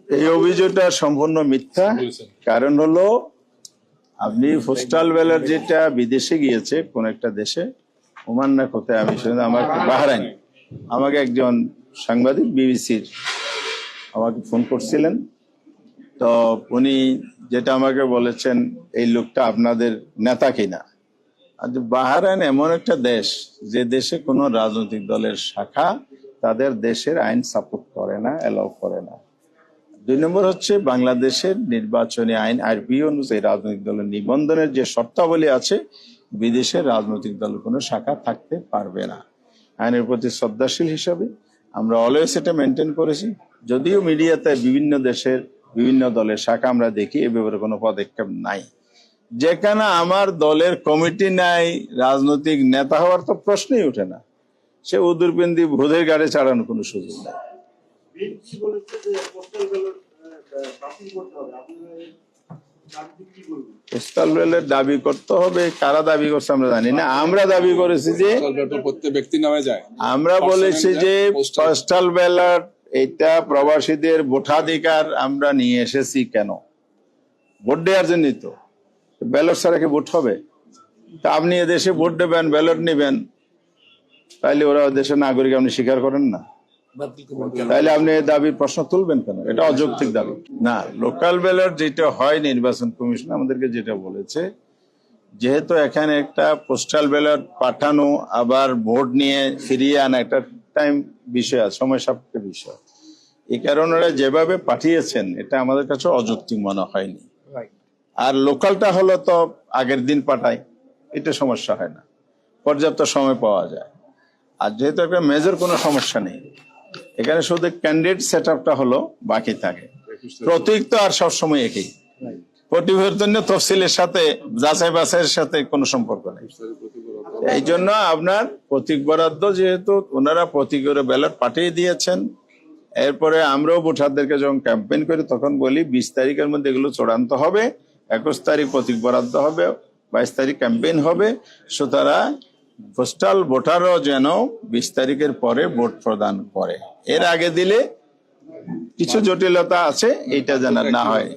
এই অভিযোগটা সম্পূর্ণ মিথ্যা। কারণ হলো আপনি পোস্টাল ব্যালট যেটা বিদেশে গিয়েছে কোন একটা দেশে, ওমান না কোথায় আমি শুনে, আমার বাহরাইন, আমাকে একজন সাংবাদিক বিবিসির আমাকে ফোন করছিলেন। তো উনি যেটা আমাকে বলেছেন, এই লোকটা আপনাদের নেতা কিনা। আর বাহরাইন এমন একটা দেশ যে দেশে কোনো রাজনৈতিক দলের শাখা তাদের দেশের আইন সাপোর্ট করে না, এলাও করে না। 2 নম্বর হচ্ছে বাংলাদেশের নির্বাচনী আইন আরবি অনুযায়ী রাজনৈতিক দলের নিবন্ধনের যে শর্তাবলী আছে, বিদেশের রাজনৈতিক দলের কোনো শাখা থাকতে পারবে না। আইনের প্রতি শ্রদ্ধাশীল হিসাবে আমরা অলওয়েজ এটা মেনটেন করেছি। যদিও মিডিয়াতে বিভিন্ন দেশের বিভিন্ন দলের শাখা আমরা দেখি, এ ব্যাপারে কোনো পদক্ষেপ নাই। যেখানে আমার দলের কমিটি নাই, রাজনৈতিক নেতা হওয়ার তো প্রশ্নই ওঠে না। সে উদুরপিন্দি ভোদের গাড়ি চালানোর কোনো সুযোগ নাই। পোস্টাল ব্যালট দাবি করতে হবে, কারা দাবি করছে আমরা জানি না। আমরা দাবি করেছি যে প্রত্যেক ব্যক্তি নামে যায়। আমরা বলেছি যে পোস্টাল ব্যালট এটা প্রবাসীদের ভোটাধিকার আমরা নিয়ে এসেছি। কেন? ভোট দেওয়ার জন্যই তো। ব্যালট ছাড়া কি ভোট হবে? তা আপনি এদেশে ভোট দেবেন, ব্যালট নেবেন, তাইলে ওরা দেশের নাগরিক আপনি স্বীকার করেন না, তাইলে আপনি এই দাবির প্রশ্ন তুলবেন কেন? এটা অযৌক্তিক দাবি না। লোকাল ব্যালট যেটা হয়, নির্বাচন কমিশন আমাদেরকে যেটা বলেছে, যেহেতু এখানে একটা পোস্টাল ব্যালট পাঠানো আবার ভোট নিয়ে ফিরিয়ে আনা একটা টাইম বিষয় আছে, সময় সাপেক্ষ বিষয়। এই কারণে ওরা যেভাবে পাঠিয়েছেন এটা আমাদের কাছে অযৌক্তিক মনে হয়নি। আর লোকালটা হলো তো আগের দিন পাঠায়, এটা সমস্যা হয় না, পর্যাপ্ত সময় পাওয়া যায়। আর যেহেতু একটা মেজর কোনো সমস্যা নেই, এখানে শুধু ক্যান্ডিডেট সেট আপটা হলো বাকি থাকে। প্রতীক তো আর সবসময় একই, পরিবর্তন তফসিলের সাথে যাচাই বাছাইয়ের সাথে কোনো সম্পর্ক নেই। এই জন্য আপনার প্রতীক বরাদ্দ, যেহেতু ওনারা প্রতীকের ব্যালট পাঠিয়ে দিয়েছেন, এরপরে আমরাও ভোটারদেরকে যখন ক্যাম্পেইন করি তখন বলি 20 তারিখের মধ্যে এগুলো চূড়ান্ত হবে, 21 তারিখ প্রতীক বরাদ্দ হবে, 22 তারিখ ক্যাম্পেইন হবে। সুতরাং পোস্টাল ভোটারও যেন 20 তারিখের পরে ভোট প্রদান করে। এর আগে দিলে কিছু জটিলতা আছে, এইটা যেন না হয়।